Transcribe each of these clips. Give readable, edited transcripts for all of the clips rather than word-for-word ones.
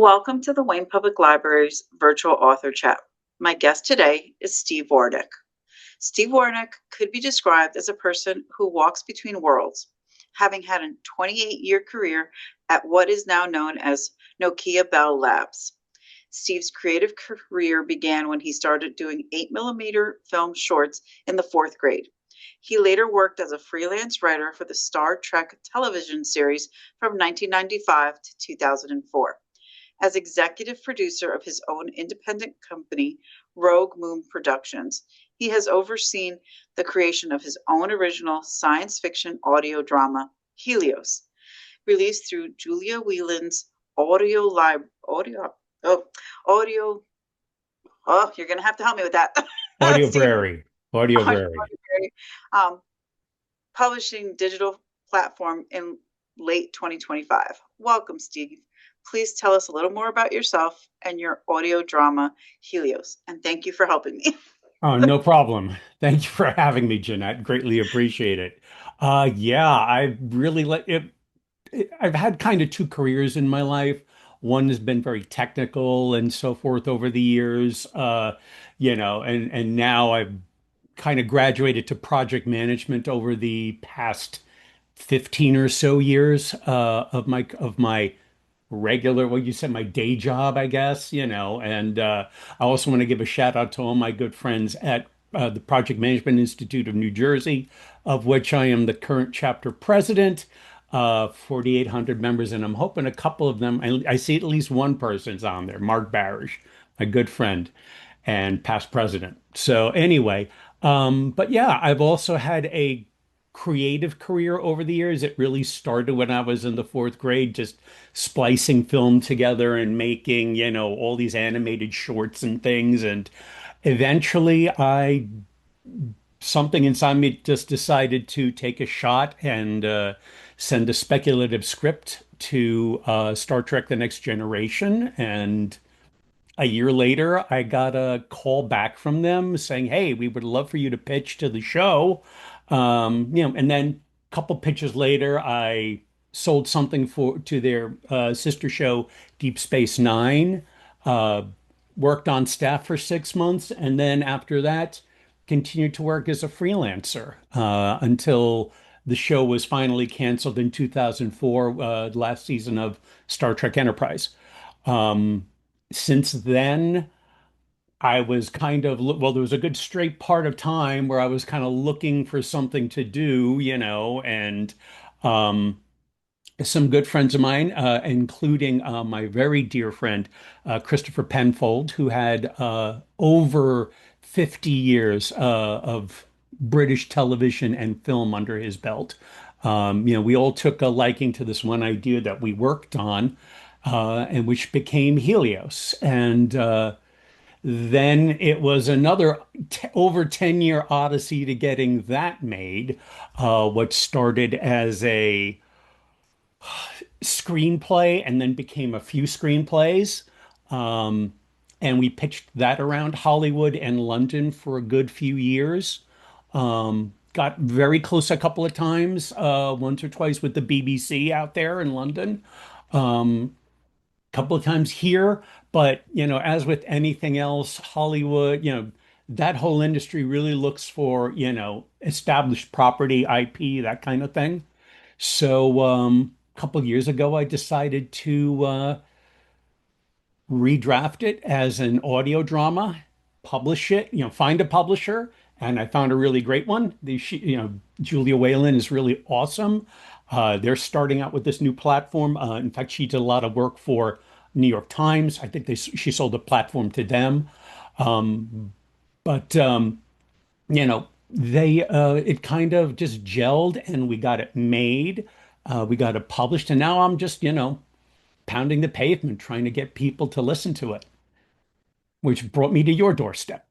Welcome to the Wayne Public Library's virtual author chat. My guest today is Steve Warnek. Steve Warnek could be described as a person who walks between worlds, having had a 28-year career at what is now known as Nokia Bell Labs. Steve's creative career began when he started doing 8mm film shorts in the fourth grade. He later worked as a freelance writer for the Star Trek television series from 1995 to 2004. As executive producer of his own independent company, Rogue Moon Productions, he has overseen the creation of his own original science fiction audio drama, Helios, released through Julia Whelan's audio oh audio you're gonna have to help me with that. Audio Steve, Prairie. Audio audio, Prairie. um, publishing digital platform in late 2025. Welcome, Steve. Please tell us a little more about yourself and your audio drama, Helios. And thank you for helping me. Oh, no problem. Thank you for having me, Janette. Greatly appreciate it. Yeah, I really let it. I've had kind of two careers in my life. One has been very technical and so forth over the years, and now I've kind of graduated to project management over the past 15 or so years of my regular, well, you said my day job, I guess, and I also want to give a shout out to all my good friends at the Project Management Institute of New Jersey, of which I am the current chapter president, 4,800 members, and I'm hoping a couple of them, I see at least one person's on there, Mark Barish, my good friend and past president. So anyway, but yeah, I've also had a creative career over the years. It really started when I was in the fourth grade, just splicing film together and making, all these animated shorts and things. And eventually something inside me just decided to take a shot and send a speculative script to Star Trek: The Next Generation. And a year later, I got a call back from them saying, "Hey, we would love for you to pitch to the show." And then a couple pitches later, I sold something for to their sister show, Deep Space Nine. Uh, Worked on staff for 6 months, and then after that, continued to work as a freelancer until the show was finally canceled in 2004, last season of Star Trek Enterprise. Um, since then, I was kind of, well, there was a good straight part of time where I was kind of looking for something to do, and um, some good friends of mine, including my very dear friend, Christopher Penfold, who had over 50 years of British television and film under his belt. We all took a liking to this one idea that we worked on, and which became Helios. And then it was another over 10-year odyssey to getting that made. What started as a screenplay and then became a few screenplays. Um, and we pitched that around Hollywood and London for a good few years. Got very close a couple of times, once or twice with the BBC out there in London. Couple of times here, but as with anything else, Hollywood, that whole industry really looks for, established property, IP, that kind of thing. So, a couple of years ago, I decided to redraft it as an audio drama, publish it, find a publisher, and I found a really great one. Julia Whalen is really awesome. They're starting out with this new platform. In fact, she did a lot of work for New York Times. I think she sold a platform to them. But they it kind of just gelled, and we got it made. We got it published, and now I'm just, pounding the pavement trying to get people to listen to it, which brought me to your doorstep.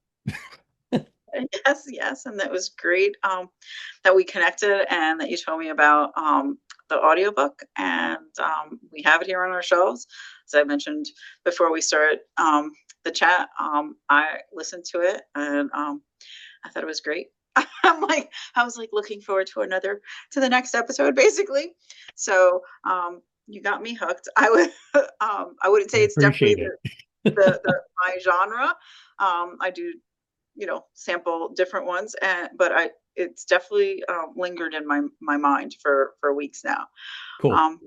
Yes, yes. And that was great that we connected and that you told me about the audiobook. And we have it here on our shelves. As I mentioned before we started the chat, I listened to it and I thought it was great. I was like looking forward to the next episode, basically. So You got me hooked. I would I wouldn't I say it's definitely appreciate it. the my genre. I do, sample different ones, and but I it's definitely lingered in my mind for weeks now. Cool. Um,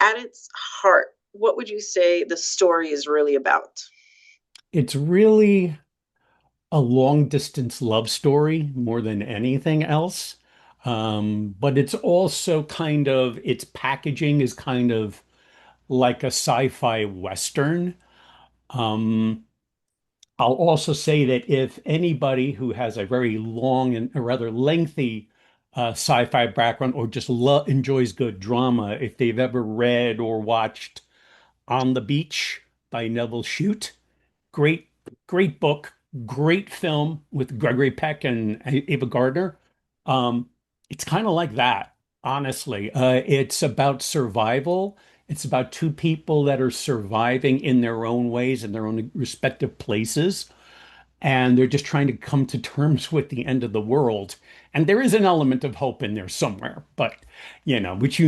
at its heart, what would you say the story is really about? It's really a long distance love story more than anything else. But it's also kind of, its packaging is kind of like a sci-fi Western. Um, I'll also say that if anybody who has a very long and a rather lengthy sci-fi background or just enjoys good drama, if they've ever read or watched On the Beach by Neville Shute, great, great book, great film with Gregory Peck and Ava Gardner. Um, it's kind of like that, honestly. It's about survival. It's about two people that are surviving in their own ways in their own respective places, and they're just trying to come to terms with the end of the world. And there is an element of hope in there somewhere, but which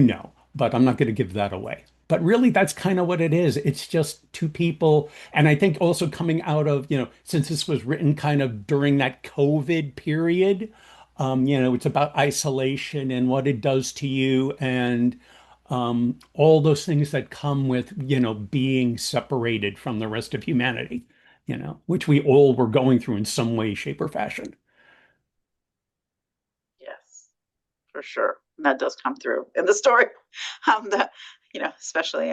but I'm not going to give that away. But really, that's kind of what it is. It's just two people. And I think also coming out of, since this was written kind of during that COVID period, it's about isolation and what it does to you and all those things that come with, being separated from the rest of humanity, which we all were going through in some way, shape, or fashion. Yes, for sure. And that does come through in the story. The especially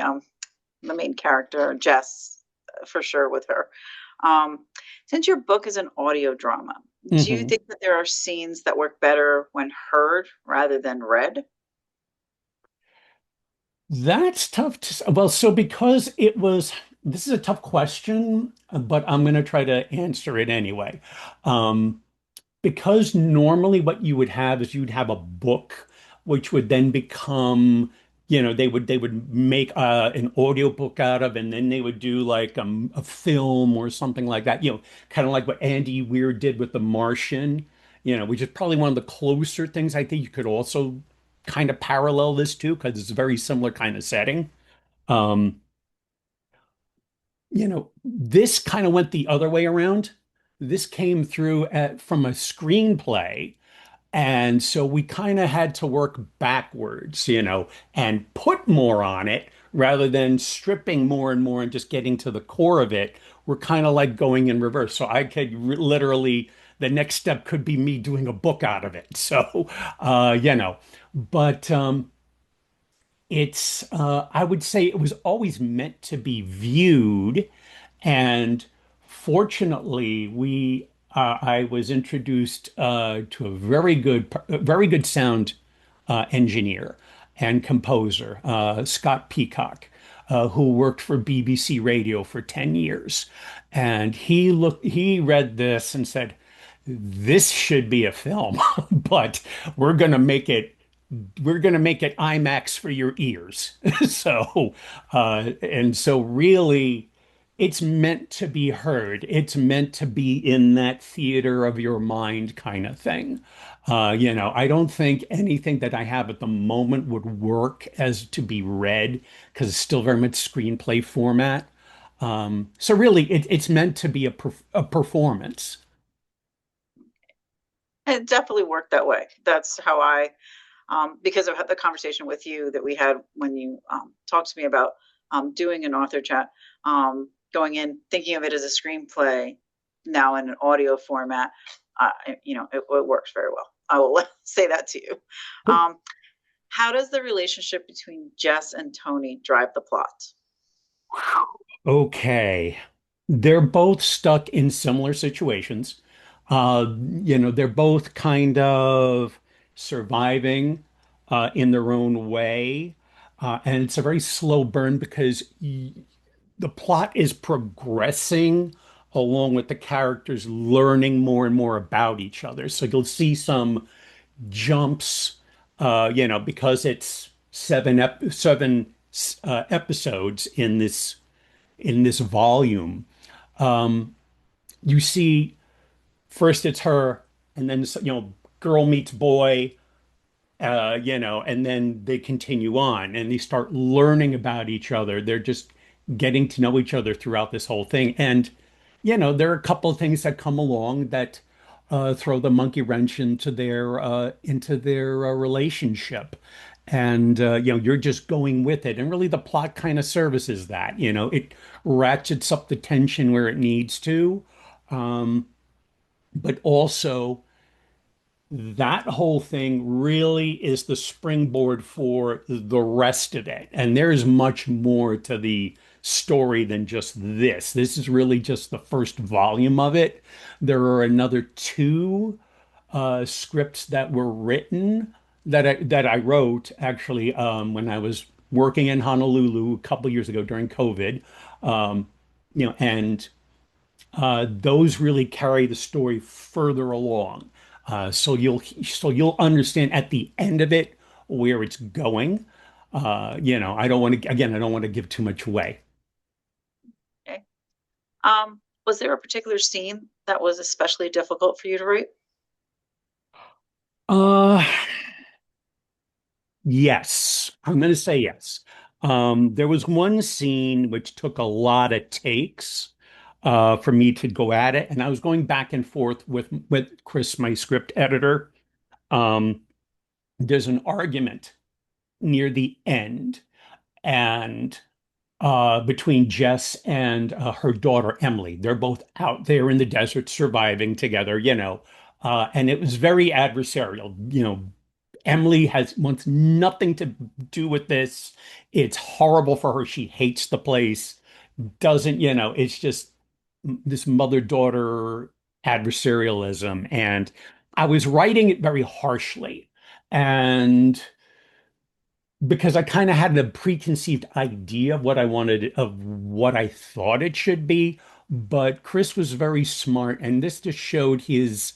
the main character Jess, for sure with her. Since your book is an audio drama, do you Mhm. think that there are scenes that work better when heard rather than read? That's tough to well, so because this is a tough question, but I'm going to try to answer it anyway. Um, because normally what you would have is you'd have a book which would then become, they would make an audio book out of, and then they would do like a film or something like that, kind of like what Andy Weir did with The Martian, which is probably one of the closer things I think you could also kind of parallel this to because it's a very similar kind of setting. Um, this kind of went the other way around. This came through from a screenplay, and so we kind of had to work backwards, and put more on it rather than stripping more and more and just getting to the core of it. We're kind of like going in reverse. So I could literally, the next step could be me doing a book out of it. So, but I would say it was always meant to be viewed. And fortunately, I was introduced to very good sound engineer and composer, Scott Peacock, who worked for BBC Radio for 10 years. And he read this and said, this should be a film, but we're going to make it we're going to make it IMAX for your ears. So really, it's meant to be heard. It's meant to be in that theater of your mind kind of thing. I don't think anything that I have at the moment would work as to be read because it's still very much screenplay format. So really, it's meant to be a performance. It definitely worked that way. That's how I, because of the conversation with you that we had when you talked to me about doing an author chat, going in, thinking of it as a screenplay, now in an audio format, it works very well. I will say that to you. Um, how does the relationship between Jess and Tony drive the plot? Okay. They're both stuck in similar situations. They're both kind of surviving in their own way. And it's a very slow burn because the plot is progressing along with the characters learning more and more about each other. So you'll see some jumps, because it's seven episodes in this volume. You see first it's her, and then girl meets boy, and then they continue on and they start learning about each other. They're just getting to know each other throughout this whole thing. And, there are a couple of things that come along that throw the monkey wrench into their relationship. And you're just going with it. And really the plot kind of services that. It ratchets up the tension where it needs to. Um, but also that whole thing really is the springboard for the rest of it. And there's much more to the story than just this. This is really just the first volume of it. There are another two scripts that were written that I wrote actually when I was working in Honolulu a couple years ago during COVID. Um, and those really carry the story further along. So you'll understand at the end of it where it's going. I don't want to give too much away. Okay. Was there a particular scene that was especially difficult for you to write? Uh, yes, I'm going to say yes. There was one scene which took a lot of takes for me to go at it, and I was going back and forth with Chris, my script editor. Um, there's an argument near the end, and between Jess and her daughter Emily. They're both out there in the desert surviving together, and it was very adversarial. Emily has wants nothing to do with this. It's horrible for her. She hates the place. It's just this mother-daughter adversarialism. And I was writing it very harshly. And because I kind of had a preconceived idea of what I thought it should be. But Chris was very smart, and this just showed his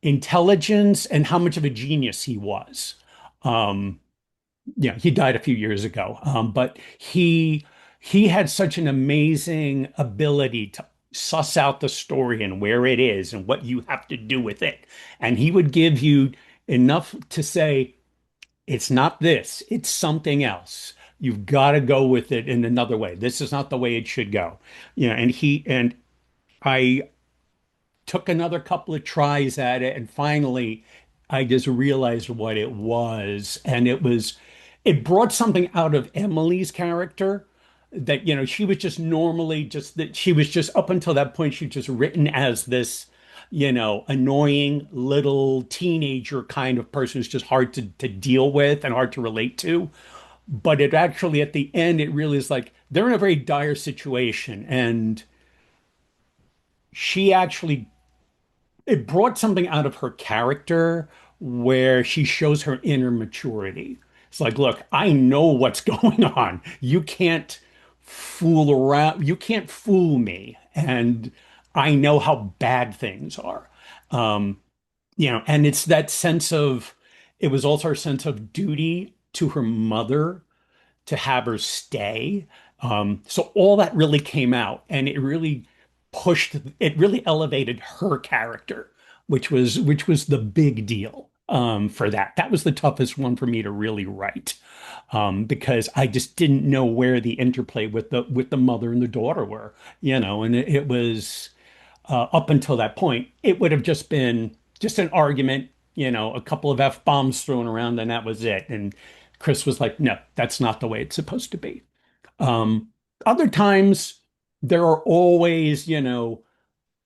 intelligence and how much of a genius he was. Um, he died a few years ago, but he had such an amazing ability to suss out the story and where it is and what you have to do with it. And he would give you enough to say, it's not this, it's something else. You've got to go with it in another way. This is not the way it should go. And I took another couple of tries at it, and finally I just realized what it was. And it brought something out of Emily's character that, she was just normally just that she was just up until that point, she was just written as this, annoying little teenager kind of person who's just hard to deal with and hard to relate to. But it actually, at the end, it really is like they're in a very dire situation. And she actually it brought something out of her character where she shows her inner maturity. It's like, look, I know what's going on. You can't fool around. You can't fool me. And I know how bad things are. Um, and it's that sense of, it was also her sense of duty to her mother to have her stay. So all that really came out, and it really elevated her character, which was the big deal for that. That was the toughest one for me to really write because I just didn't know where the interplay with the mother and the daughter were, and it was up until that point, it would have just been just an argument, a couple of F-bombs thrown around, and that was it. And Chris was like, no, that's not the way it's supposed to be. Um, Other times, there are always,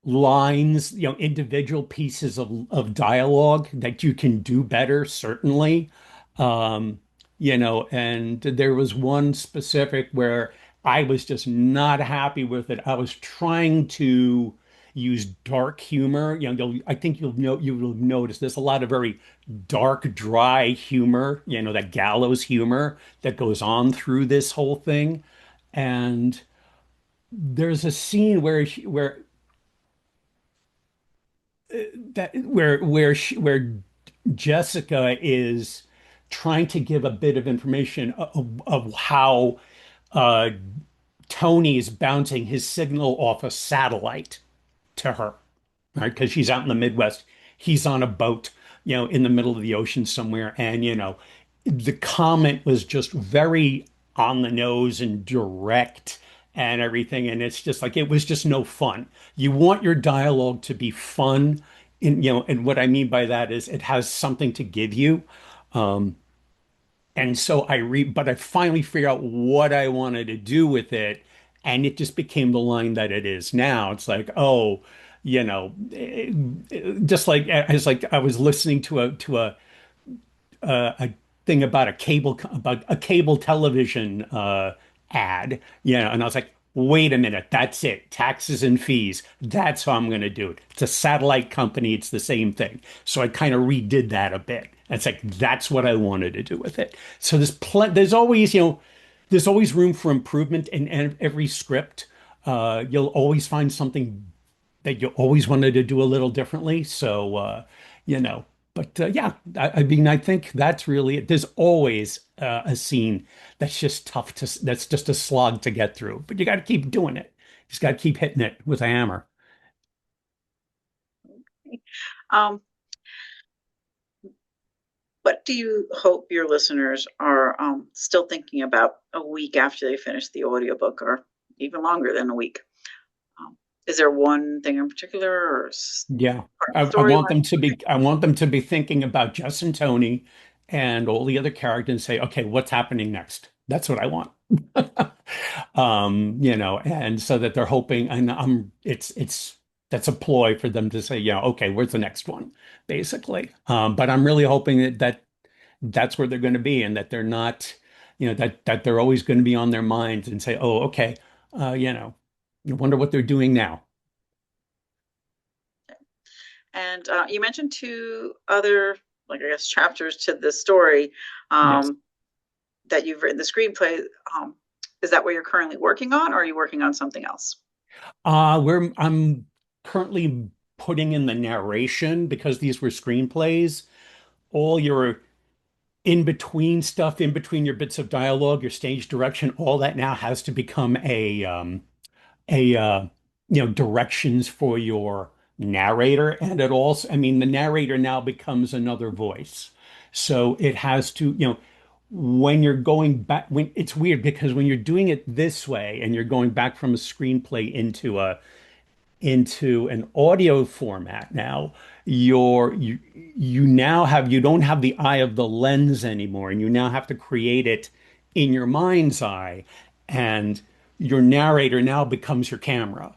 lines, individual pieces of dialogue that you can do better, certainly. Um, and there was one specific where I was just not happy with it. I was trying to use dark humor. I think you will notice there's a lot of very dark, dry humor, that gallows humor that goes on through this whole thing. And there's a scene where Jessica is trying to give a bit of information of how uh, Tony is bouncing his signal off a satellite to her, right? Because she's out in the Midwest. He's on a boat. in the middle of the ocean somewhere. And, the comment was just very on the nose and direct and everything. And it's just like, it was just no fun. You want your dialogue to be fun. And what I mean by that is it has something to give you. Um, and so but I finally figured out what I wanted to do with it. And it just became the line that it is now. It's like, oh, just like, it's like I was listening to a thing about a cable television ad, and I was like, wait a minute, that's it, taxes and fees. That's how I'm going to do it. It's a satellite company. It's the same thing. So I kind of redid that a bit. It's like that's what I wanted to do with it. So there's always there's always room for improvement in every script. You'll always find something that you always wanted to do a little differently. So, you know, yeah, I mean, I think that's really it. There's always a scene that's just that's just a slog to get through, but you got to keep doing it. You just got to keep hitting it with a hammer. Um, what do you hope your listeners are still thinking about a week after they finish the audiobook, or even longer than a week? Um, is there one thing in particular, or Yeah. part I, of the I want storyline? them to be I want them to be thinking about Jess and Tony and all the other characters and say, okay, what's happening next? That's what I want. And so that they're hoping, and it's that's a ploy for them to say, yeah, okay, where's the next one, basically. But I'm really hoping that that's where they're going to be, and that they're not, that they're always going to be on their minds and say, oh, okay, you wonder what they're doing now. And you mentioned two other, like I guess, chapters to this story Yes. um, that you've written the screenplay. Um, is that what you're currently working on, or are you working on something else? I'm currently putting in the narration because these were screenplays. All your in between stuff, in between your bits of dialogue, your stage direction, all that now has to become a directions for your narrator. And it also, I mean, the narrator now becomes another voice. So it has to, when you're going back, when it's weird because when you're doing it this way and you're going back from a screenplay into an audio format now, you don't have the eye of the lens anymore, and you now have to create it in your mind's eye, and your narrator now becomes your camera.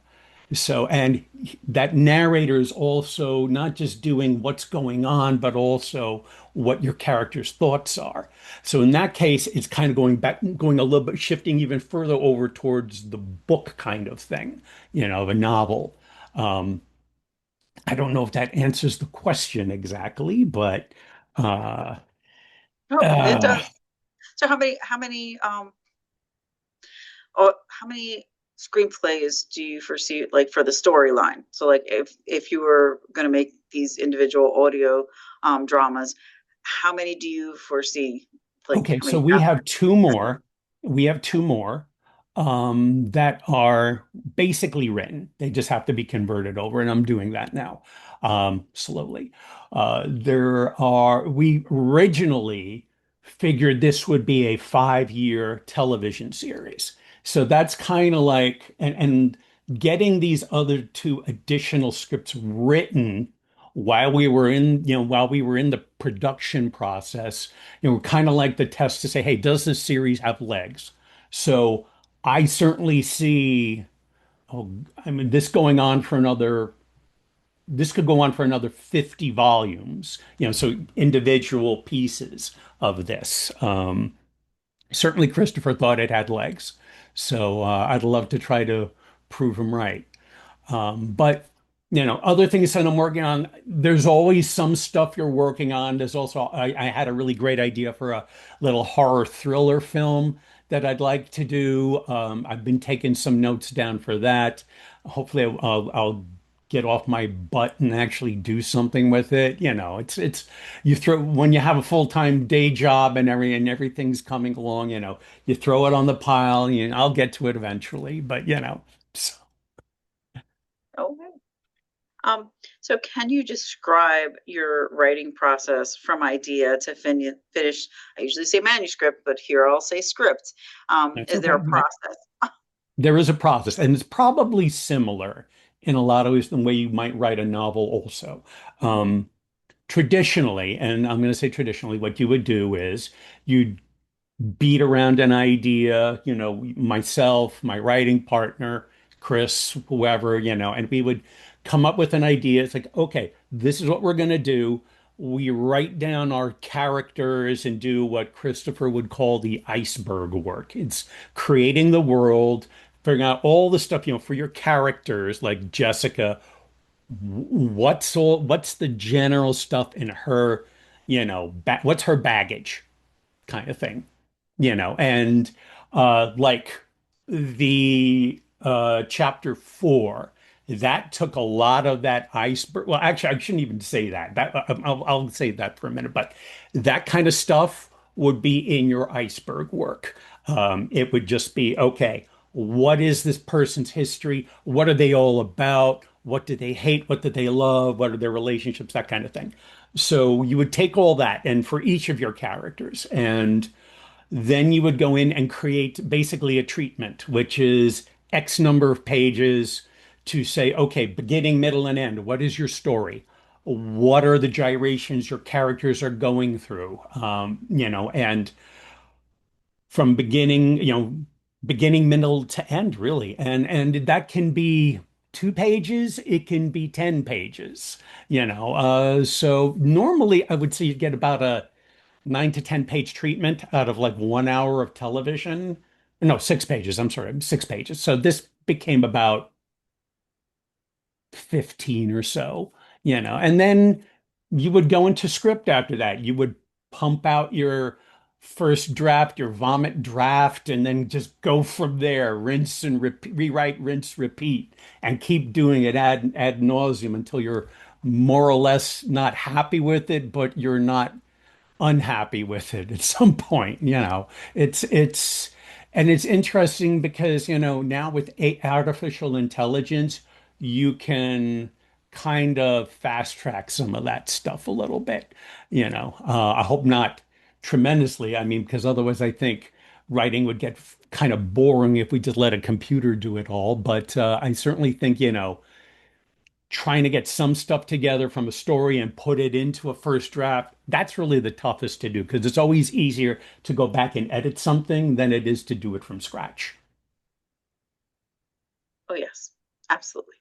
So, and that narrator is also not just doing what's going on, but also what your character's thoughts are. So in that case, it's kind of going a little bit, shifting even further over towards the book kind of thing, of a novel. Um, I don't know if that answers the question exactly, but uh, Oh, it uh, does. So how many screenplays do you foresee, like for the storyline? So like if you were going to make these individual audio dramas, how many do you foresee? Like okay, how so many we have chapters? two more. We have two more that are basically written. They just have to be converted over, and I'm doing that now, slowly. We originally figured this would be a 5-year television series. So that's kind of like, and getting these other two additional scripts written while we were in the production process, kind of like the test to say, hey, does this series have legs? So I certainly see, oh, I mean, this could go on for another 50 volumes, so individual pieces of this. Certainly Christopher thought it had legs. So I'd love to try to prove him right. But other things that I'm working on, there's always some stuff you're working on. There's also, I had a really great idea for a little horror thriller film that I'd like to do. I've been taking some notes down for that. Hopefully I'll get off my butt and actually do something with it. It's you throw when you have a full-time day job and everything's coming along, you throw it on the pile, I'll get to it eventually, but so. Okay. Um, so can you describe your writing process from idea to finish? I usually say manuscript, but here I'll say script. That's Is there okay. a process? There is a process, and it's probably similar in a lot of ways the way you might write a novel also. Um, Traditionally, and I'm going to say traditionally, what you would do is you'd beat around an idea, myself, my writing partner, Chris, whoever, and we would come up with an idea. It's like, okay, this is what we're going to do. We write down our characters and do what Christopher would call the iceberg work. It's creating the world, figuring out all the stuff, for your characters like Jessica, what's the general stuff in her, what's her baggage kind of thing, and like the chapter 4, that took a lot of that iceberg. Well, actually, I shouldn't even say that. I'll say that for a minute, but that kind of stuff would be in your iceberg work. It would just be, okay, what is this person's history? What are they all about? What do they hate? What do they love? What are their relationships? That kind of thing. So you would take all that and for each of your characters, and then you would go in and create basically a treatment, which is X number of pages to say, okay, beginning, middle, and end. What is your story? What are the gyrations your characters are going through? And from beginning, middle to end, really. And that can be 2 pages, it can be 10 pages, So normally I would say you get about a 9 to 10 page treatment out of like 1 hour of television. No, 6 pages. I'm sorry, 6 pages. So this became about 15 or so, and then you would go into script after that. You would pump out your first draft, your vomit draft, and then just go from there, rinse and rewrite, rinse, repeat, and keep doing it ad nauseum until you're more or less not happy with it, but you're not unhappy with it at some point, it's and it's interesting because, now with artificial intelligence, you can kind of fast track some of that stuff a little bit, I hope not tremendously. I mean, because otherwise I think writing would get kind of boring if we just let a computer do it all. But I certainly think, trying to get some stuff together from a story and put it into a first draft, that's really the toughest to do because it's always easier to go back and edit something than it is to do it from scratch. Oh, yes, absolutely.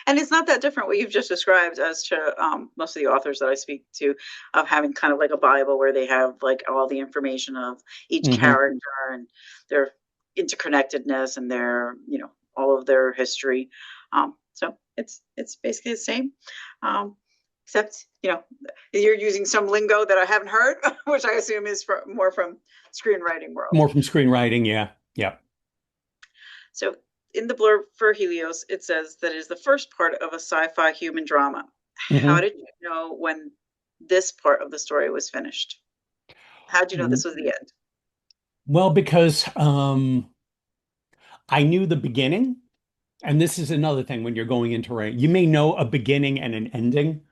And it's not that different what you've just described as to most of the authors that I speak to, of having kind of like a Bible where they have like all the information of each Hmm. character and their interconnectedness and their, all of their history. So it's basically the same, except you're using some lingo that I haven't heard, which I assume is more from screenwriting world. More from screenwriting, yeah. Yeah. So in the blurb for Helios, it says that it is the first part of a sci-fi human drama. How Hmm. did you know when this part of the story was finished? How did you know this was the end? Well, because I knew the beginning, and this is another thing when you're going into writing, you may know a beginning and an ending.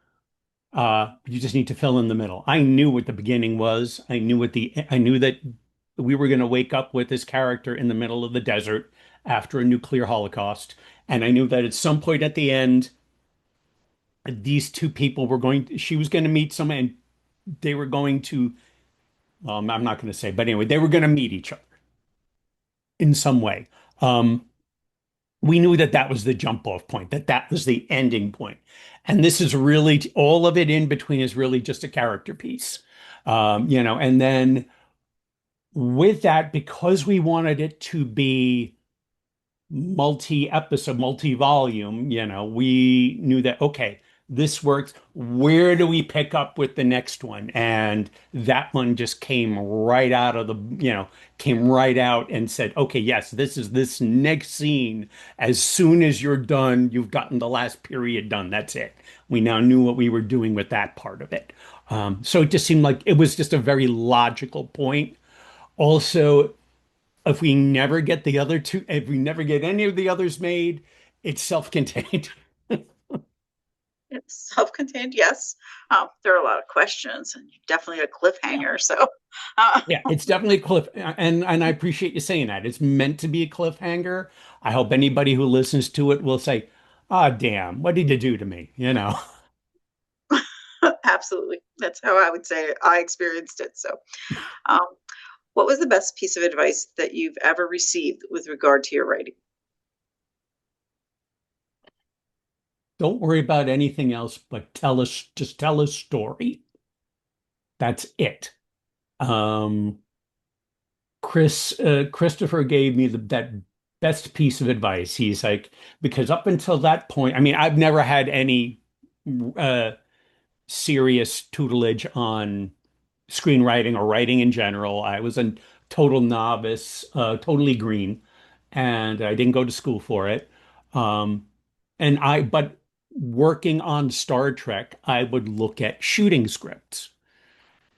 You just need to fill in the middle. I knew what the beginning was. I knew that we were going to wake up with this character in the middle of the desert after a nuclear holocaust. And I knew that at some point at the end, these two people she was going to meet someone and they were going to, I'm not going to say, but anyway, they were going to meet each other in some way. Um, we knew that that was the jump off point, that that was the ending point. And this is really all of it in between is really just a character piece. And then with that, because we wanted it to be multi-episode, multi-volume, we knew that, okay, this works. Where do we pick up with the next one? And that one just came right out of came right out and said, okay, yes, this is this next scene. As soon as you're done, you've gotten the last period done. That's it. We now knew what we were doing with that part of it. So it just seemed like it was just a very logical point. Also, if we never get the other two, if we never get any of the others made, it's self-contained. Self-contained, yes. There are a lot of questions and definitely a Yeah. cliffhanger. So, uh, Yeah, it's definitely a cliff, and I appreciate you saying that. It's meant to be a cliffhanger. I hope anybody who listens to it will say, "Ah, damn, what did you do to me?" You know. absolutely, that's how I would say it. I experienced it. So, um, what was the best piece of advice that you've ever received with regard to your writing? Don't worry about anything else, but just tell a story. That's it. Um, Christopher gave me that best piece of advice. He's like, because up until that point, I mean, I've never had any uh, serious tutelage on screenwriting or writing in general. I was a total novice, totally green, and I didn't go to school for it. Um, but working on Star Trek, I would look at shooting scripts.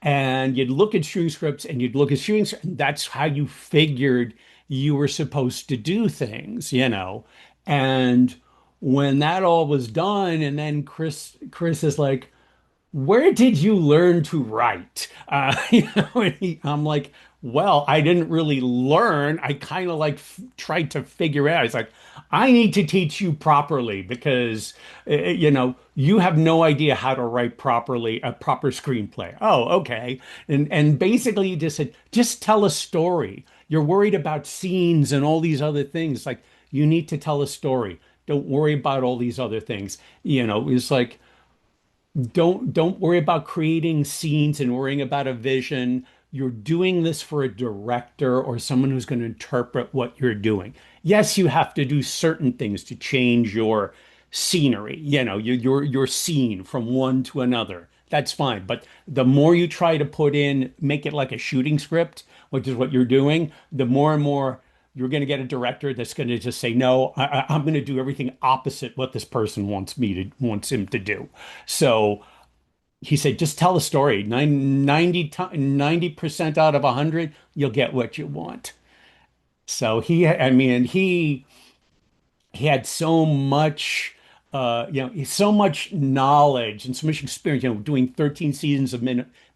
And you'd look at shooting scripts and you'd look at shooting scripts, and that's how you figured you were supposed to do things, you know. And when that all was done, and then Chris is like, where did you learn to write? I'm like, well, I didn't really learn. I kind of like tried to figure it out. It's like, I need to teach you properly because, you have no idea how to write properly a proper screenplay. Oh, okay. And basically, he just said, just tell a story. You're worried about scenes and all these other things. Like, you need to tell a story. Don't worry about all these other things. It's like don't worry about creating scenes and worrying about a vision. You're doing this for a director or someone who's going to interpret what you're doing. Yes, you have to do certain things to change your scenery, your scene from one to another. That's fine. But the more you try to put in, make it like a shooting script, which is what you're doing, the more and more you're going to get a director that's going to just say, no, I'm going to do everything opposite what this person wants him to do. So he said, just tell a story. 90% out of 100, you'll get what you want. So I mean, he had so much, so much knowledge and so much experience, doing 13 seasons of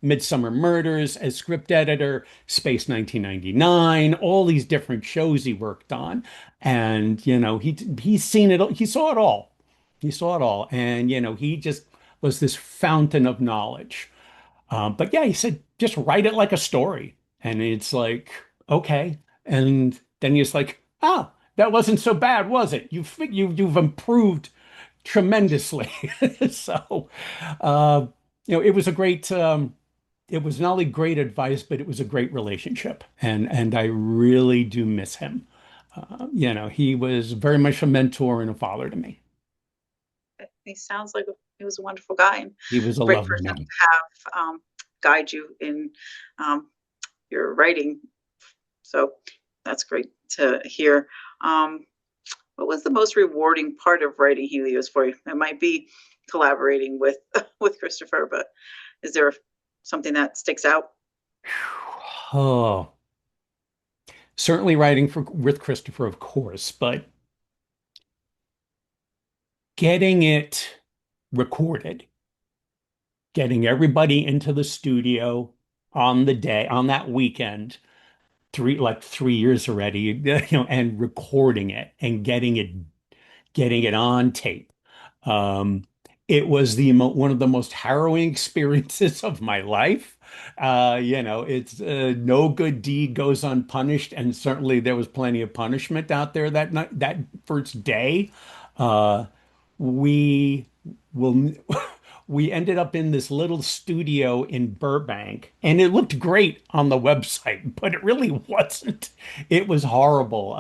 Midsummer Murders as script editor, Space 1999, all these different shows he worked on. And, he's seen it, he saw it all. He saw it all. And, he just was this fountain of knowledge. But yeah, he said, just write it like a story. And it's like, okay. And then he's like, oh, that wasn't so bad, was it? You've improved tremendously. So, uh, it was a great, it was not only great advice, but it was a great relationship. And I really do miss him. He was very much a mentor and a father to me. he sounds like he was a wonderful guy and He was a great lovely person to man. have guide you in um, your writing. So that's great to hear. Um, what was the most rewarding part of writing Helios for you? It might be collaborating with with Christopher, but is there something that sticks out? Oh, certainly writing with Christopher, of course, but getting it recorded, getting everybody into the studio on that weekend, 3 years already, and recording it and getting it on tape. Um, it was one of the most harrowing experiences of my life. It's no good deed goes unpunished, and certainly there was plenty of punishment out there that night, that first day. Uh, we will. We ended up in this little studio in Burbank, and it looked great on the website, but it really wasn't. It was horrible.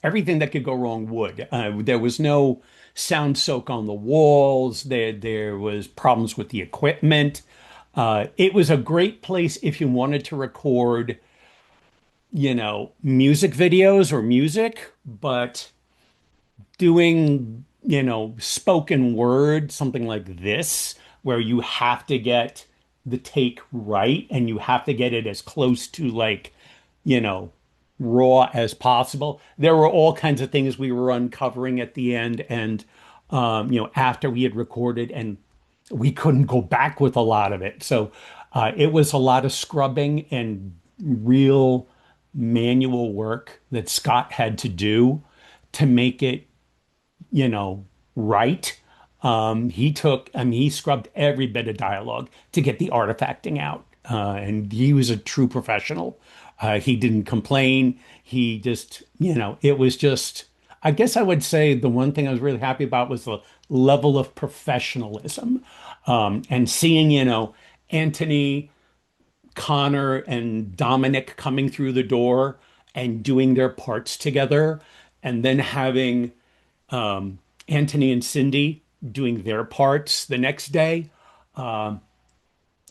Everything that could go wrong would. There was no sound soak on the walls. There was problems with the equipment. It was a great place if you wanted to record, music videos or music, but doing, spoken word, something like this, where you have to get the take right and you have to get it as close to like, you know, raw as possible. There were all kinds of things we were uncovering at the end and after we had recorded and we couldn't go back with a lot of it. So it was a lot of scrubbing and real manual work that Scott had to do to make it, you know, right. I mean, he scrubbed every bit of dialogue to get the artifacting out. And he was a true professional. He didn't complain. He just, you know, it was just, I guess I would say the one thing I was really happy about was the level of professionalism. And seeing, you know, Anthony, Connor, and Dominic coming through the door and doing their parts together, and then having Anthony and Cindy doing their parts the next day.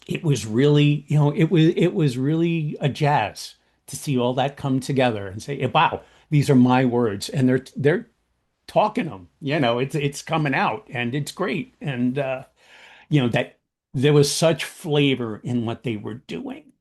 It was really, you know, it was really a jazz to see all that come together and say, "Wow, these are my words," and they're talking them. You know, it's coming out, and it's great. And you know that there was such flavor in what they were doing.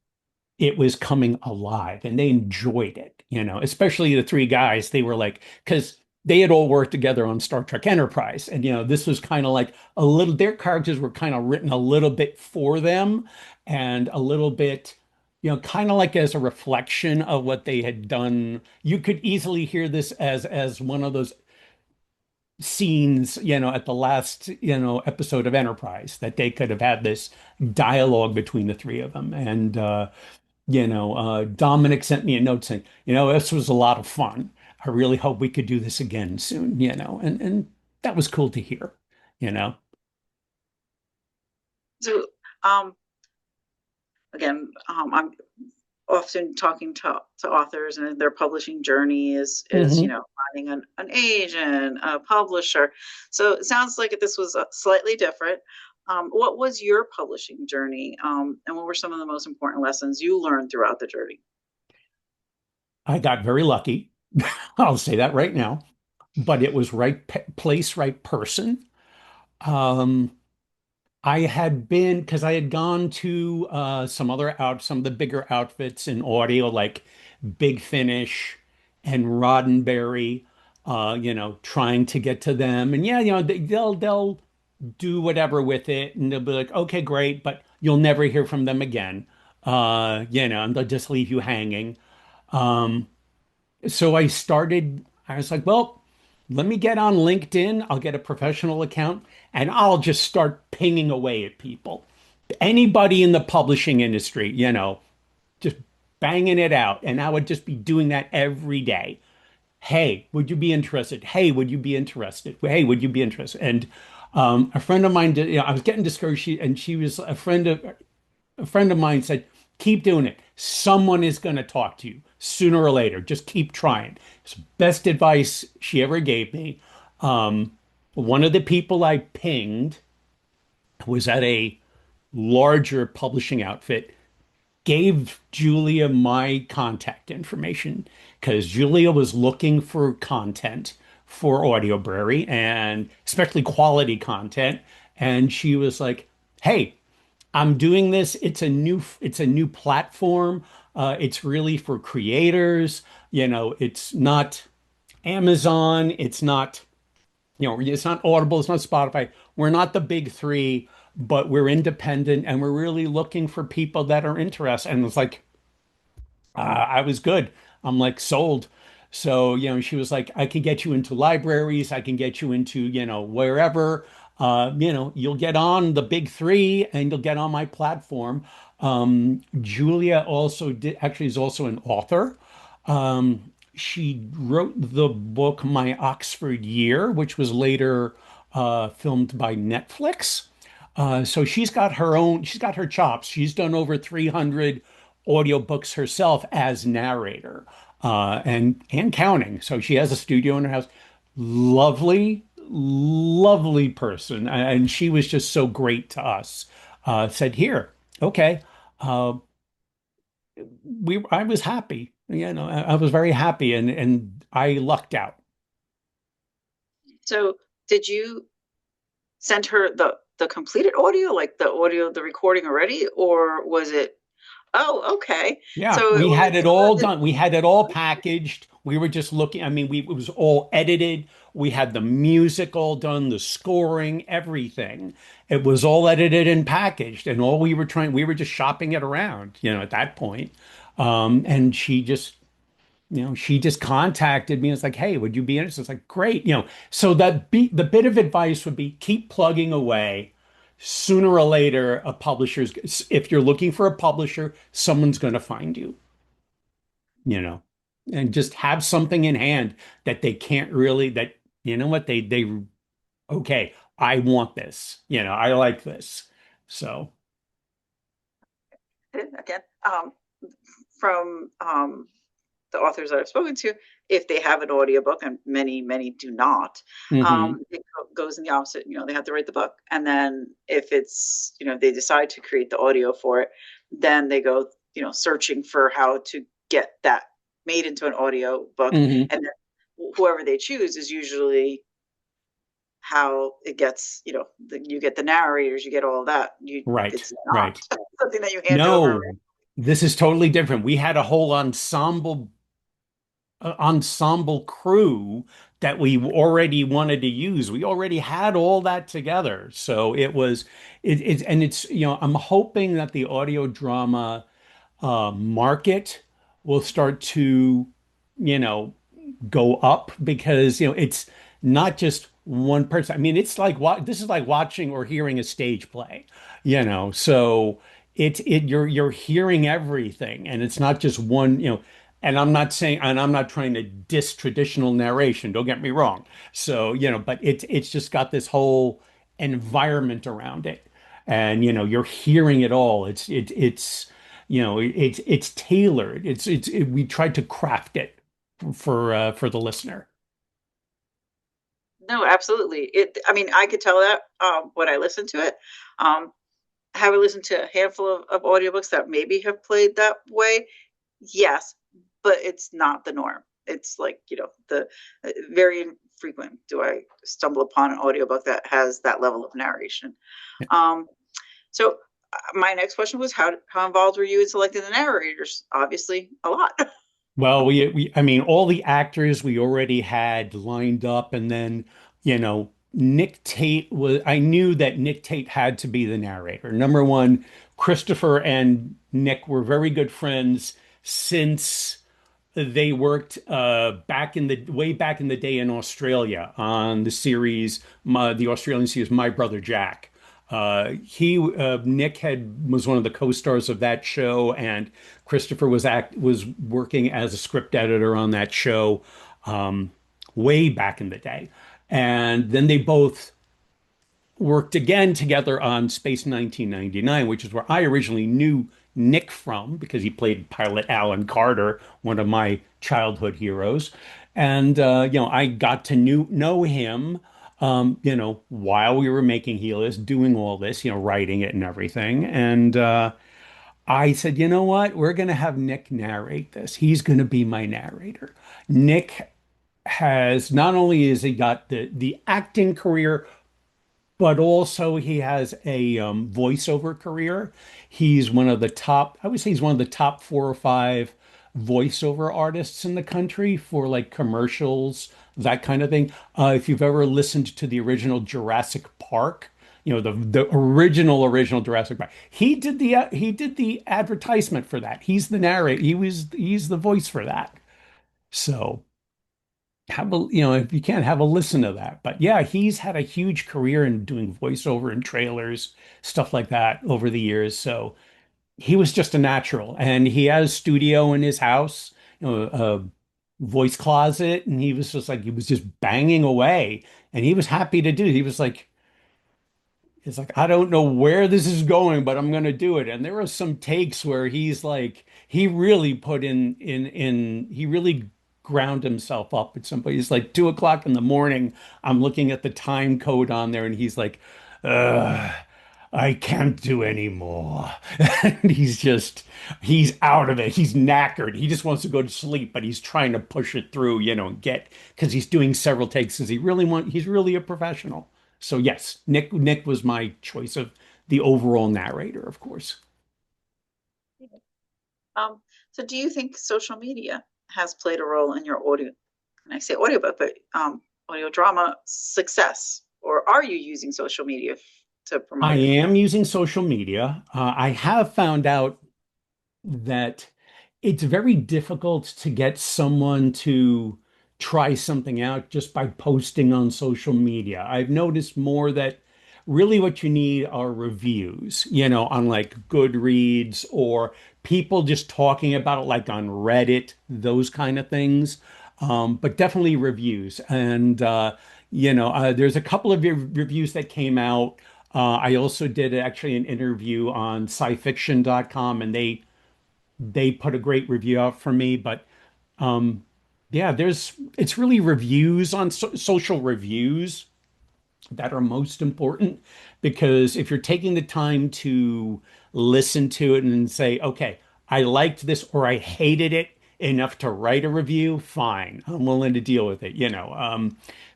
It was coming alive and they enjoyed it, you know, especially the three guys. They were like, because they had all worked together on Star Trek Enterprise. And, you know, this was kind of like a little, their characters were kind of written a little bit for them and a little bit, you know, kind of like as a reflection of what they had done. You could easily hear this as one of those scenes, you know, at the last, you know, episode of Enterprise that they could have had this dialogue between the three of them. And, Dominic sent me a note saying, you know, this was a lot of fun. I really hope we could do this again soon, you know, and that was cool to hear, you know. So, um, again, I'm often talking to authors and their publishing journey is Hmm. finding an agent, a publisher. So it sounds like this was slightly different. What was your publishing journey, and what were some of the most important lessons you learned throughout the journey? I got very lucky. I'll say that right now, but it was right place, right person. Um, I had been because I had gone to some of the bigger outfits in audio like Big Finish and Roddenberry, trying to get to them. And yeah, you know, they'll do whatever with it and they'll be like, okay, great, but you'll never hear from them again. And they'll just leave you hanging. Um, so I was like, well, let me get on LinkedIn. I'll get a professional account and I'll just start pinging away at people. Anybody in the publishing industry, you know, just banging it out. And I would just be doing that every day. Hey, would you be interested? Hey, would you be interested? Hey, would you be interested? And a friend of mine did, you know, I was getting discouraged, and she was a friend of mine said, keep doing it. Someone is going to talk to you sooner or later. Just keep trying. It's the best advice she ever gave me. Um, One of the people I pinged was at a larger publishing outfit, gave Julia my contact information because Julia was looking for content for Audiobrary and especially quality content. And she was like, hey, I'm doing this. It's a new platform. It's really for creators. You know, it's not Amazon. It's not, you know, it's not Audible. It's not Spotify. We're not the big three, but we're independent and we're really looking for people that are interested. And it's like, I was good. I'm like sold. So, you know, she was like, I can get you into libraries. I can get you into, you know, wherever. You'll get on the big three and you'll get on my platform. Julia also did actually is also an author. She wrote the book My Oxford Year, which was later filmed by Netflix. So she's got her chops. She's done over 300 audiobooks herself as narrator, and counting. So she has a studio in her house. Lovely, lovely person. And she was just so great to us. Said, here, okay. Uh, I was happy. You know, I was very happy and I lucked out. So, did you send her the completed audio, like the audio, the recording already, or was it Oh, okay. Yeah, So it we had was it all done. We had it all packaged. We were just looking, I mean, it was all edited. We had the music all done, the scoring, everything. It was all edited and packaged. And all we were just shopping it around, at that point. And she just contacted me. It's like, hey, would you be interested? It's like, great. So the bit of advice would be keep plugging away. Sooner or later, if you're looking for a publisher, someone's going to find you, you know, and just have something in hand that they can't really, that, you know what, okay, I want this, I like this. So, again, from the authors that I've spoken to, if they have an audiobook, and many, many do not, hmm goes in the opposite. They have to write the book. And then if they decide to create the audio for it, then they go, searching for how to get that made into an audio book. hmm And then whoever they choose is usually how it gets, you get the narrators, you get all of that. right, It's not right. something that you hand over. No, this is totally different. We had a whole ensemble crew that we already wanted to use. We already had all that together. So and it's, I'm hoping that the audio drama market will start to, you know, go up because, it's not just one person. I mean, this is like watching or hearing a stage play, so you're hearing everything and it's not just one, and I'm not trying to diss traditional narration, don't get me wrong. So, but it's just got this whole environment around it. And you're hearing it all. It's tailored. We tried to craft it for the listener. No, absolutely. I mean, I could tell that when I listen to it. Um, have I listened to a handful of audiobooks that maybe have played that way? Yes, but it's not the norm. It's like, the very infrequent do I stumble upon an audiobook that has that level of narration. Um, so my next question was how involved were you in selecting the narrators? Obviously, a lot. Well, I mean, all the actors we already had lined up, and then, I knew that Nick Tate had to be the narrator. Number one, Christopher and Nick were very good friends since they worked way back in the day in Australia on the Australian series My Brother Jack. Nick was one of the co-stars of that show, and Christopher was working as a script editor on that show um, way back in the day. And then they both worked again together on Space 1999, which is where I originally knew Nick from because he played pilot Alan Carter, one of my childhood heroes. And I got to know him, while we were making Helix, doing all this, writing it and everything. And I said, you know what? We're going to have Nick narrate this. He's going to be my narrator. Nick has not only has he got the acting career, but also he has a voiceover career. I would say he's one of the top 4 or 5 voiceover artists in the country for like commercials, that kind of thing. If you've ever listened to the original Jurassic Park, the original Jurassic Park, he did the advertisement for that. He's the narrator. He's the voice for that. So if you can't have a listen to that. But yeah, he's had a huge career in doing voiceover and trailers, stuff like that over the years. So he was just a natural, and he had a studio in his house, a voice closet, and he was just banging away, and he was happy to do. It's like, I don't know where this is going, but I'm going to do it. And there are some takes where he really he really ground himself up at somebody. It's like 2 o'clock in the morning. I'm looking at the time code on there and he's like, Ugh, I can't do anymore. And he's out of it. He's knackered. He just wants to go to sleep, but he's trying to push it through, because he's doing several takes because he's really a professional. So yes, Nick was my choice of the overall narrator, of course. Um, so do you think social media has played a role in your audio, and I say audiobook, but audio drama success? Or are you using social media to I promote it? am using social media. I have found out that it's very difficult to get someone to try something out just by posting on social media. I've noticed more that really what you need are reviews, on like Goodreads or people just talking about it like on Reddit, those kind of things. But definitely reviews. And, there's a couple of reviews that came out. I also did actually an interview on scifiction.com and they put a great review out for me. But yeah, it's really reviews on social reviews that are most important because if you're taking the time to listen to it and say, okay, I liked this or I hated it enough to write a review, fine, I'm willing to deal with it.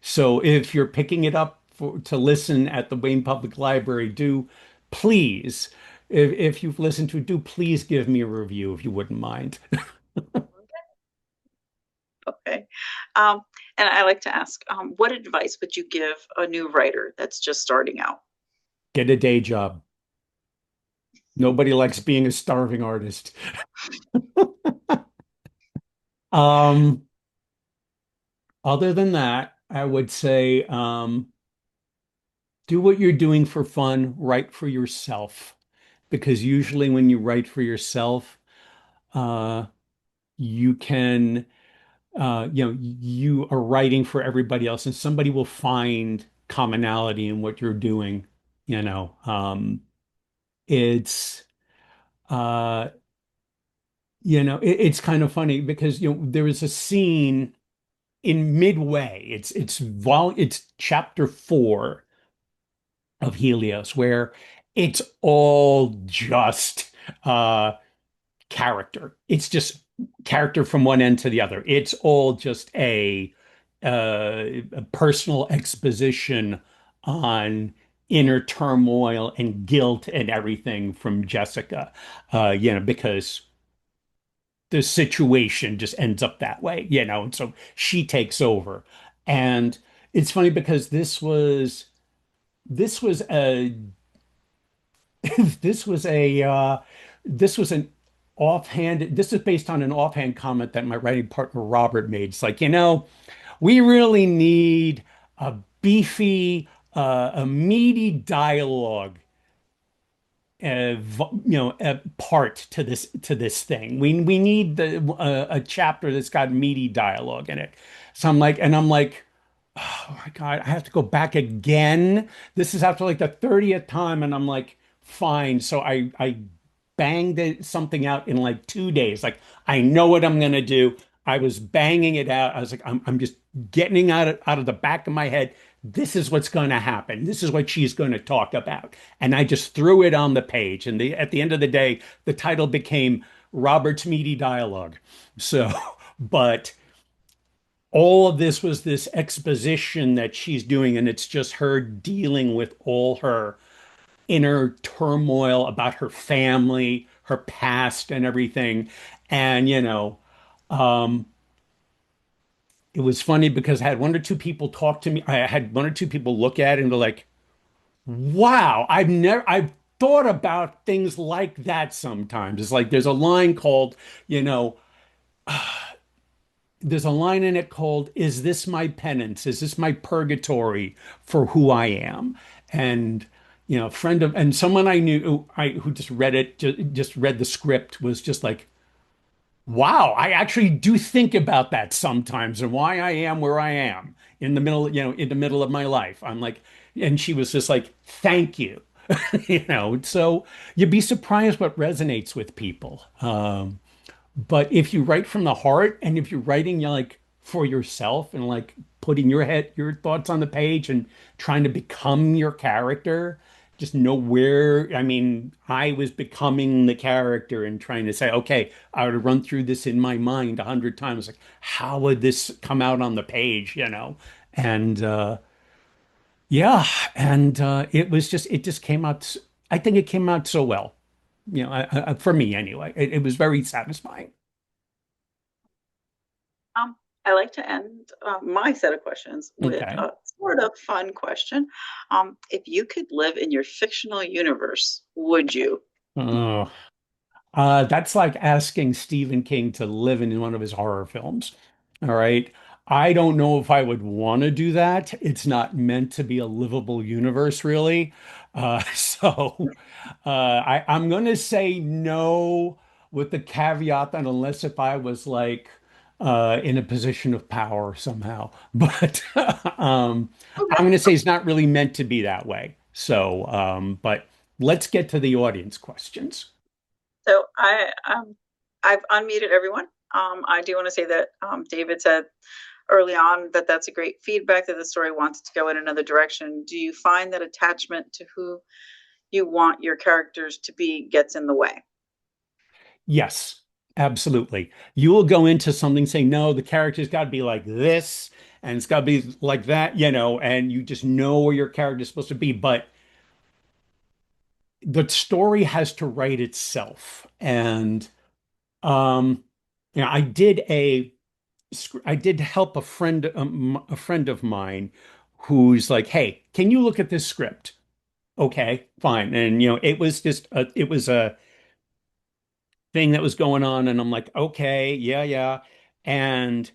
So if you're picking it up to listen at the Wayne Public Library, do please, if you've listened to it, do please give me a review if you wouldn't mind. Okay. Um, and I like to ask, what advice would you give a new writer that's just starting out? Get a day job. Nobody likes being a starving artist. Um, Other than that, I would say do what you're doing for fun, write for yourself. Because usually when you write for yourself, uh, you can, you are writing for everybody else, and somebody will find commonality in what you're doing. You know, it's, uh, it's kind of funny because there is a scene in midway. It's chapter 4 of Helios, where it's all just character. It's just character from one end to the other. It's all just a personal exposition on inner turmoil and guilt and everything from Jessica. Because the situation just ends up that way, and so she takes over. And it's funny because this was a this was a this was an offhand this is based on an offhand comment that my writing partner Robert made. It's like, we really need a beefy, a meaty dialogue part to this thing. We need a chapter that's got meaty dialogue in it. So I'm like, oh my God, I have to go back again. This is after like the 30th time, and I'm like, fine. So I banged something out in like 2 days. Like I know what I'm gonna do. I was banging it out. I was like, I'm just getting out of the back of my head. This is what's going to happen. This is what she's going to talk about. And I just threw it on the page. And at the end of the day, the title became Robert's Meaty Dialogue. So, but all of this was this exposition that she's doing, and it's just her dealing with all her inner turmoil about her family, her past, and everything. And, um, it was funny because I had one or two people talk to me. I had one or two people look at it and go like, wow, I've thought about things like that sometimes. It's like you know, there's a line in it called, "Is this my penance? Is this my purgatory for who I am?" And a friend of and someone I knew who just read it, just read the script, was just like, "Wow, I actually do think about that sometimes and why I am where I am in the middle, in the middle of my life." I'm like, and she was just like, "Thank you." So you'd be surprised what resonates with people. But if you write from the heart and if you're writing like for yourself and like putting your thoughts on the page and trying to become your character, just know where, I mean, I was becoming the character and trying to say, okay, I would run through this in my mind 100 times. Like, how would this come out on the page, And yeah, and it just came out, I think it came out so well. for me anyway, it was very satisfying. I like to end my set of questions with Okay. a sort of fun question. If you could live in your fictional universe, would you? Oh, that's like asking Stephen King to live in one of his horror films. All right. I don't know if I would want to do that. It's not meant to be a livable universe, really. So I'm going to say no with the caveat that unless if I was like in a position of power somehow. But I'm Okay. going to say it's not really meant to be that way. So, but let's get to the audience questions. So I've unmuted everyone. I do want to say that David said early on that that's a great feedback that the story wants to go in another direction. Do you find that attachment to who you want your characters to be gets in the way? Yes, absolutely. You will go into something saying, no, the character's got to be like this and it's got to be like that, and you just know where your character's supposed to be. But the story has to write itself. And, um, I did help a friend of mine who's like, hey, can you look at this script? Okay, fine. And, it was a thing that was going on. And I'm like, okay, yeah, yeah. And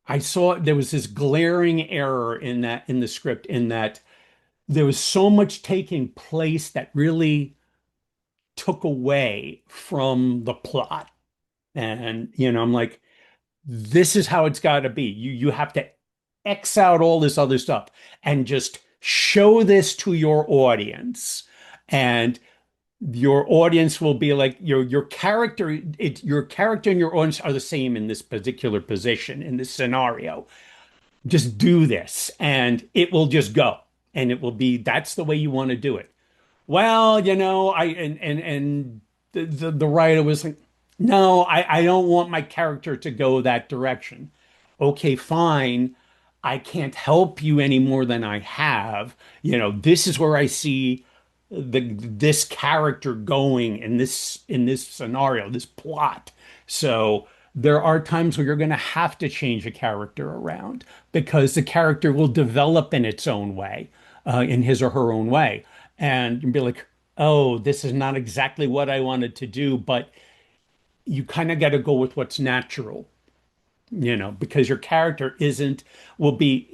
I saw there was this glaring error in the script in that there was so much taking place that really took away from the plot. And I'm like, this is how it's got to be. You have to X out all this other stuff and just show this to your audience. And your audience will be like your character and your audience are the same in this particular position in this scenario. Just do this and it will just go and it will be that's the way you want to do it. Well, I and the writer was like, no, I don't want my character to go that direction. Okay, fine. I can't help you any more than I have. This is where I see this character going in this scenario, this plot. So there are times where you're going to have to change a character around because the character will develop in its own way, in his or her own way, and be like, oh, this is not exactly what I wanted to do, but you kind of got to go with what's natural, because your character isn't will be,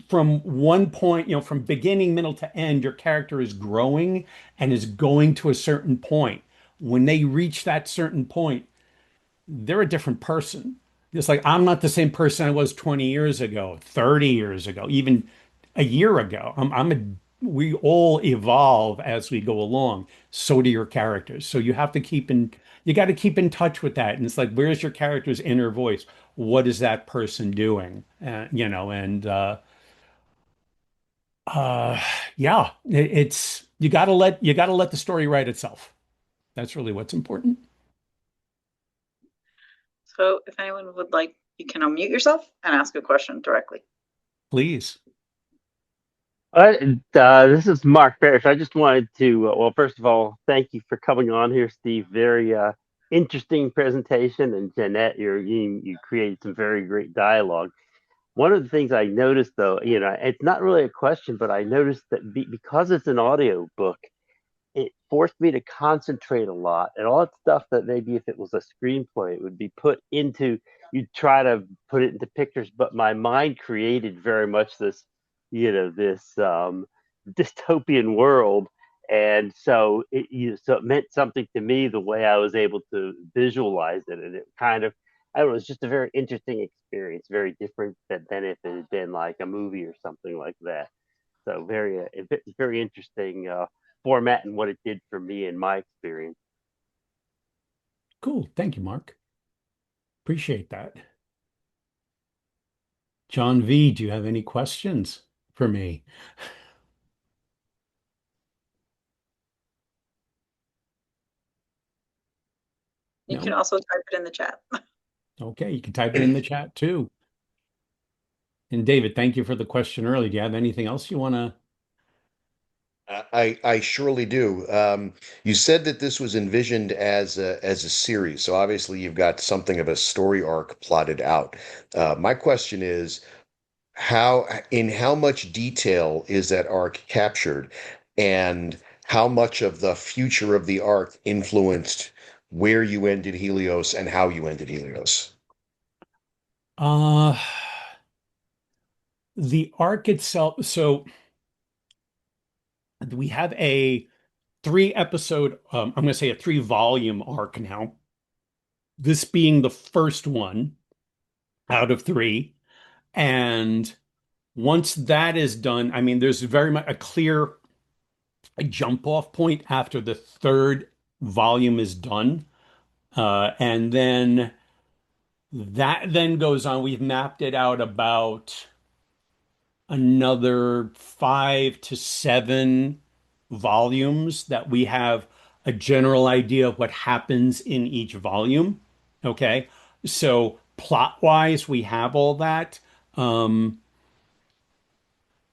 from one point, from beginning, middle to end, your character is growing and is going to a certain point. When they reach that certain point, they're a different person. It's like I'm not the same person I was 20 years ago, 30 years ago, even a year ago. We all evolve as we go along. So do your characters. So you got to keep in touch with that. And it's like, where's your character's inner voice? What is that person doing? And uh, yeah, it's you got to let the story write itself. That's really what's important. So if anyone would like, you can unmute yourself and ask a question directly. Please. This is Mark Parrish. I just wanted to, well, first of all, thank you for coming on here, Steve. Very interesting presentation, and Janette, you created some very great dialogue. One of the things I noticed, though, it's not really a question, but I noticed that because it's an audio book, it forced me to concentrate a lot, and all that stuff that maybe if it was a screenplay it would be put into, you try to put it into pictures, but my mind created very much this dystopian world. And so it meant something to me the way I was able to visualize it, and it kind of, I don't know, it's just a very interesting experience, very different than if it had been like a movie or something like that. So very interesting format and what it did for me in my experience. Cool. Thank you, Mark. Appreciate that. John V, do you have any questions for me? You can No? also type it in the chat. Okay, you can type it in the chat too. And David, thank you for the question earlier. Do you have anything else you want to? I surely do. You said that this was envisioned as a series, so obviously you've got something of a story arc plotted out. My question is, how much detail is that arc captured, and how much of the future of the arc influenced where you ended Helios and how you ended Helios? Uh, the arc itself, so we have a three episode, I'm going to say a three volume arc now. This being the first one out of three. And once that is done, I mean, there's very much a clear jump off point after the third volume is done. And then that then goes on. We've mapped it out about another 5 to 7 volumes that we have a general idea of what happens in each volume. Okay. So plot wise, we have all that. Um,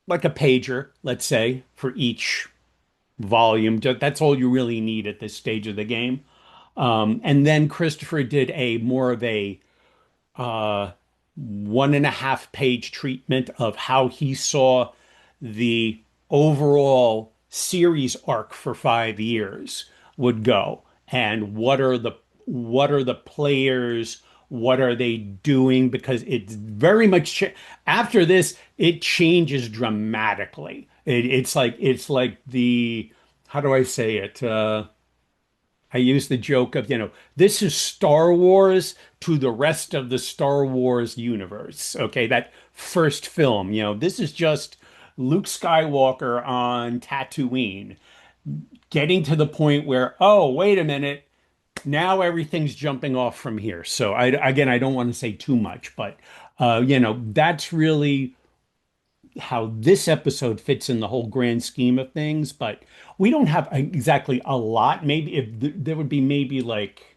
like a pager, let's say, for each volume. That's all you really need at this stage of the game. And then Christopher did a more of a 1.5 page treatment of how he saw the overall series arc for 5 years would go, and what are the players, what are they doing, because it's very much after this it changes dramatically. It's like the how do I say it? I use the joke of, this is Star Wars to the rest of the Star Wars universe. Okay, that first film, this is just Luke Skywalker on Tatooine, getting to the point where, oh, wait a minute, now everything's jumping off from here. So I don't want to say too much, but that's really how this episode fits in the whole grand scheme of things. But we don't have exactly a lot. Maybe if there would be maybe like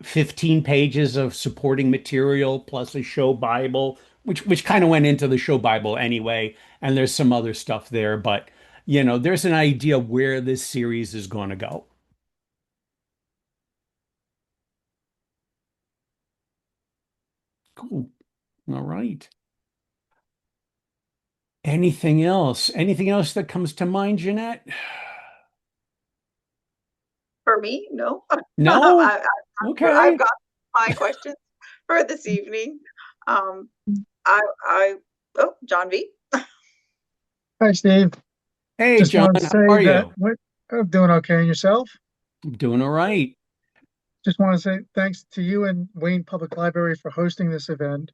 15 pages of supporting material plus a show Bible, which kind of went into the show Bible anyway. And there's some other stuff there, but there's an idea where this series is going to go. Cool. All right. Anything else? Anything else that comes to mind, Janette? For me, no. No? I've Okay. got my questions for this evening. Um, I oh, John V. Hi, Steve. Hey, Just John, wanted to how say are that you? I'm doing okay. And yourself? I'm doing all right. Just want to say thanks to you and Wayne Public Library for hosting this event.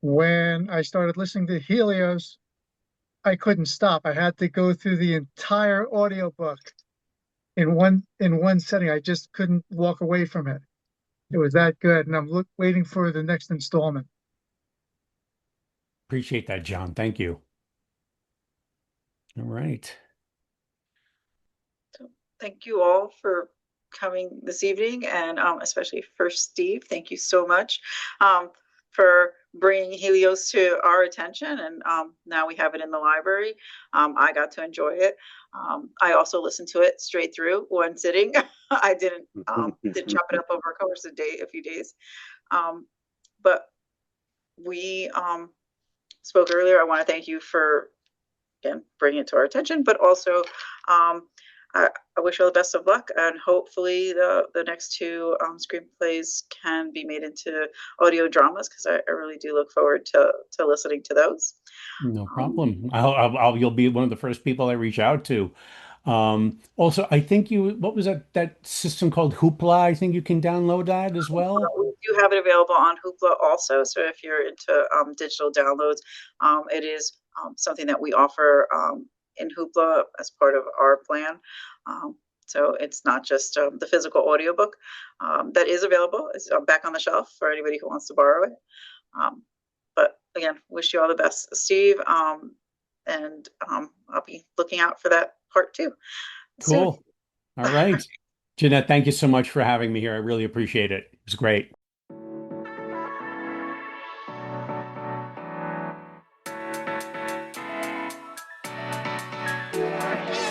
When I started listening to Helios, I couldn't stop. I had to go through the entire audiobook in one setting. I just couldn't walk away from it. It was that good, and I'm waiting for the next installment. Appreciate that, John. Thank you. All right. So thank you all for coming this evening, and especially for Steve. Thank you so much for bringing Helios to our attention. And now we have it in the library. I got to enjoy it. I also listened to it straight through one sitting. I didn't chop it up over a course of a few days. But we spoke earlier. I want to thank you for again bringing it to our attention, but also I wish you all the best of luck, and hopefully the next two screenplays can be made into audio dramas, because I really do look forward to listening to those. No Um, problem. You'll be one of the first people I reach out to. Also, I think what was that system called Hoopla? I think you can download that as well. we do have it available on Hoopla also. So if you're into digital downloads, it is something that we offer in Hoopla as part of our plan. Um, so it's not just the physical audiobook that is available. It's back on the shelf for anybody who wants to borrow it. Um, but again, wish you all the best, Steve. And I'll be looking out for that part two soon. Cool. All right. Jeanette, thank you so much for having me here. I really appreciate it. It was great. Bye.